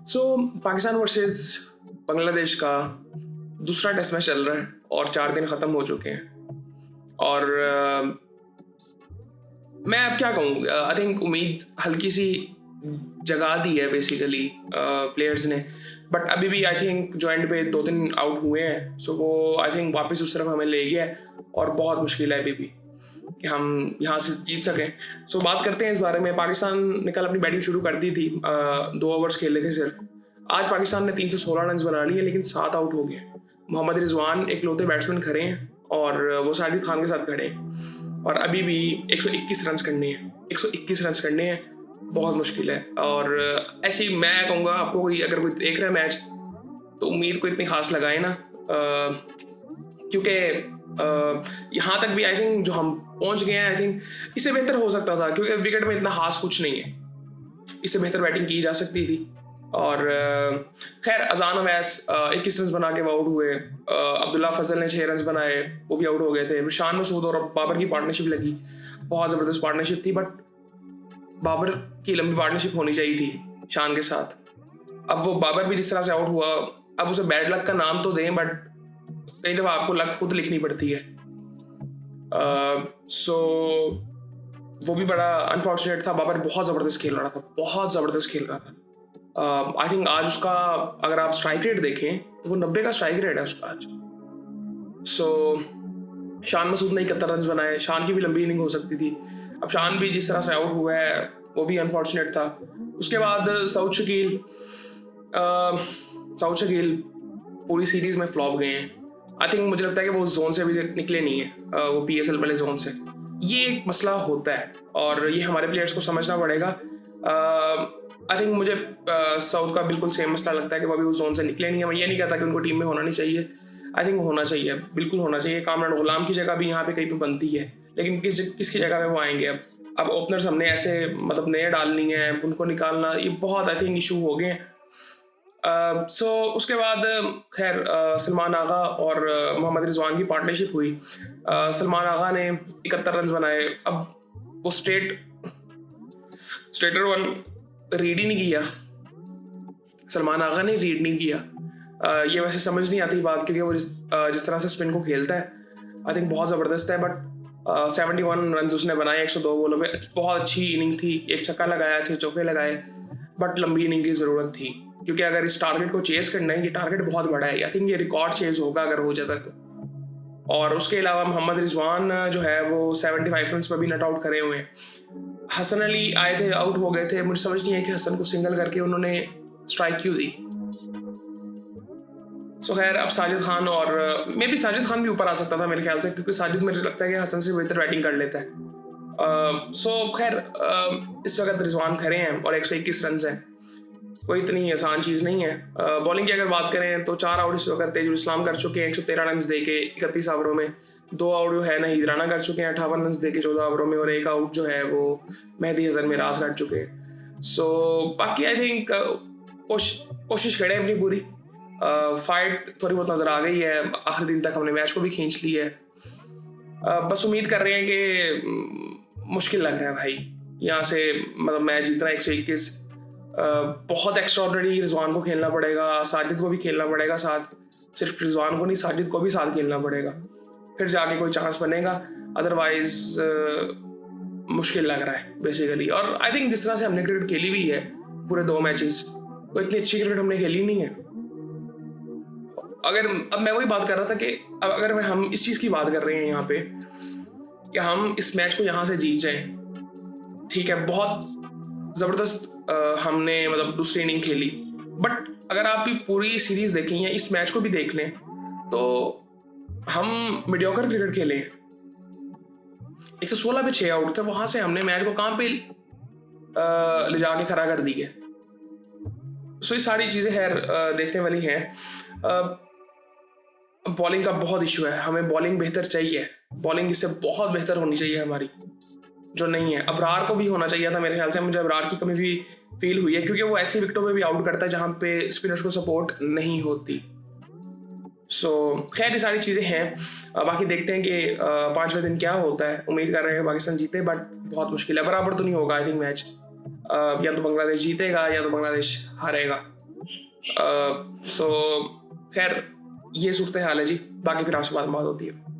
सो Pakistan versus Bangladesh का दूसरा test match चल रहा है और 4 दिन ख़त्म हो चुके हैं और मैं अब क्या कहूँ, आई थिंक उम्मीद हल्की सी जगा दी है बेसिकली प्लेयर्स ने, बट अभी भी आई थिंक जो एंड पे 2 दिन आउट हुए हैं, सो वो आई थिंक वापस उस तरफ हमें ले गया है और बहुत मुश्किल है अभी भी कि हम यहाँ से जीत सकें। सो बात करते हैं इस बारे में। पाकिस्तान ने कल अपनी बैटिंग शुरू कर दी थी, 2 ओवर्स खेले थे सिर्फ। आज पाकिस्तान ने 316 रन बना लिए लेकिन 7 आउट हो गए। मोहम्मद रिजवान इकलौते बैट्समैन खड़े हैं और वो साजिद खान के साथ खड़े हैं और अभी भी 121 रन करने हैं। 121 रन करने हैं, बहुत मुश्किल है। और ऐसी मैं कहूँगा आपको, अगर कोई देख रहा है मैच तो उम्मीद को इतनी खास लगाए ना, क्योंकि यहाँ तक भी आई थिंक जो हम पहुँच गए हैं, आई थिंक इससे बेहतर हो सकता था, क्योंकि विकेट में इतना खास कुछ नहीं है। इससे बेहतर बैटिंग की जा सकती थी। और खैर अजान अवैस 21 रन बना के वो आउट हुए। अब्दुल्ला फजल ने 6 रन बनाए, वो भी आउट हो गए थे। शान मसूद और बाबर की पार्टनरशिप लगी, बहुत ज़बरदस्त पार्टनरशिप थी, बट बाबर की लंबी पार्टनरशिप होनी चाहिए थी शान के साथ। अब वो बाबर भी जिस तरह से आउट हुआ, अब उसे बैड लक का नाम तो दें, बट कई दफ़ा आपको लक खुद लिखनी पड़ती है। सो वो भी बड़ा अनफॉर्चुनेट था। बाबर बहुत ज़बरदस्त खेल रहा था, बहुत ज़बरदस्त खेल रहा था। आई थिंक आज उसका, अगर आप स्ट्राइक रेट देखें तो वो 90 का स्ट्राइक रेट है उसका आज। सो शान मसूद ने 71 रन बनाए। शान की भी लंबी इनिंग हो सकती थी। अब शान भी जिस तरह से आउट हुआ है वो भी अनफॉर्चुनेट था। उसके बाद सऊद शकील पूरी सीरीज में फ्लॉप गए हैं। आई थिंक मुझे लगता है कि वो जोन से अभी निकले नहीं है, वो PSL वाले जोन से। ये एक मसला होता है और ये हमारे प्लेयर्स को समझना पड़ेगा। आई थिंक मुझे साउथ का बिल्कुल सेम मसला लगता है कि वो अभी उस जोन से निकले नहीं है। मैं ये नहीं कहता कि उनको टीम में होना नहीं चाहिए, आई थिंक होना चाहिए, बिल्कुल होना चाहिए। कामरान गुलाम की जगह भी यहाँ पे कहीं पे बनती है, लेकिन किसकी जगह पे वो आएंगे? अब ओपनर्स हमने ऐसे मतलब नए डालनी है, उनको निकालना, ये बहुत आई थिंक इशू हो गए हैं। सो उसके बाद खैर सलमान आगा और मोहम्मद रिजवान की पार्टनरशिप हुई। सलमान आगा ने 71 रन बनाए। अब वो स्ट्रेटर वन रीड ही नहीं किया, सलमान आगा ने रीड नहीं किया। ये वैसे समझ नहीं आती बात, क्योंकि वो जिस तरह से स्पिन को खेलता है आई थिंक बहुत ज़बरदस्त है, बट 71 रन उसने बनाए 102 बॉलों पे। बहुत अच्छी इनिंग थी, एक छक्का लगाया, 6 चौके लगाए, बट लंबी इनिंग की ज़रूरत थी, क्योंकि अगर इस टारगेट को चेस करना है, ये टारगेट बहुत बड़ा है। आई थिंक ये रिकॉर्ड चेज होगा अगर हो जाता तो। और उसके अलावा मोहम्मद रिजवान जो है वो 75 रन पर भी नॉट आउट करे हुए हैं। हसन अली आए थे, आउट हो गए थे। मुझे समझ नहीं है कि हसन को सिंगल करके उन्होंने स्ट्राइक क्यों दी। सो खैर अब साजिद खान, और मे बी साजिद खान भी ऊपर आ सकता था मेरे ख्याल से, क्योंकि साजिद मुझे लगता है कि हसन से बेहतर बैटिंग कर लेता है। सो खैर इस वक्त रिजवान खड़े हैं और 121 रन है, कोई इतनी आसान चीज़ नहीं है। बॉलिंग की अगर बात करें तो 4 आउट इस वक्त तेजुल इस्लाम कर चुके हैं 113 रन दे के 31 ओवरों में। 2 आउट जो है नहीद राना कर चुके हैं 58 रन दे के 14 ओवरों में, और 1 आउट जो है वो मेहदी हसन मिराज कर चुके हैं। सो बाकी आई थिंक कोशिश करें अपनी पूरी। फाइट थोड़ी बहुत नज़र आ गई है, आखिरी दिन तक हमने मैच को भी खींच ली है। बस उम्मीद कर रहे हैं कि मुश्किल लग रहा है भाई यहाँ से, मतलब मैच जीतना 121। बहुत एक्स्ट्राऑर्डिनरी रिजवान को खेलना पड़ेगा, साजिद को भी खेलना पड़ेगा साथ, सिर्फ रिजवान को नहीं साजिद को भी साथ खेलना पड़ेगा, फिर जाके कोई चांस बनेगा। अदरवाइज मुश्किल लग रहा है बेसिकली। और आई थिंक जिस तरह से हमने क्रिकेट खेली हुई है पूरे 2 मैचेस, तो इतनी अच्छी क्रिकेट हमने खेली नहीं है। अगर अब मैं वही बात कर रहा था कि अब अगर हम इस चीज़ की बात कर रहे हैं यहाँ पे कि हम इस मैच को यहाँ से जीत जाएं, ठीक है, बहुत ज़बरदस्त हमने मतलब दूसरी इनिंग खेली, बट अगर आप भी पूरी सीरीज देखें या इस मैच को भी देख लें तो हम मीडियोकर क्रिकेट खेले। 116 पे 6 आउट थे, वहां से हमने मैच को कहाँ पे ले जाके खड़ा कर दी है। सो ये सारी चीज़ें खैर देखने वाली हैं। बॉलिंग का बहुत इशू है, हमें बॉलिंग बेहतर चाहिए, बॉलिंग इससे बहुत बेहतर होनी चाहिए हमारी, जो नहीं है। अबरार को भी होना चाहिए था मेरे ख्याल से, मुझे अबरार की कमी भी फील हुई है, क्योंकि वो ऐसी विकेटों पे भी आउट करता है जहाँ पे स्पिनर्स को सपोर्ट नहीं होती। सो खैर ये सारी चीज़ें हैं। बाकी देखते हैं कि 5वें दिन क्या होता है। उम्मीद कर रहे हैं कि पाकिस्तान जीते, बट बहुत मुश्किल है, बराबर तो नहीं होगा आई थिंक मैच। या तो बांग्लादेश जीतेगा या तो बांग्लादेश हारेगा। सो खैर ये सूरत हाल है जी, बाकी फिर आपसे बात होती है।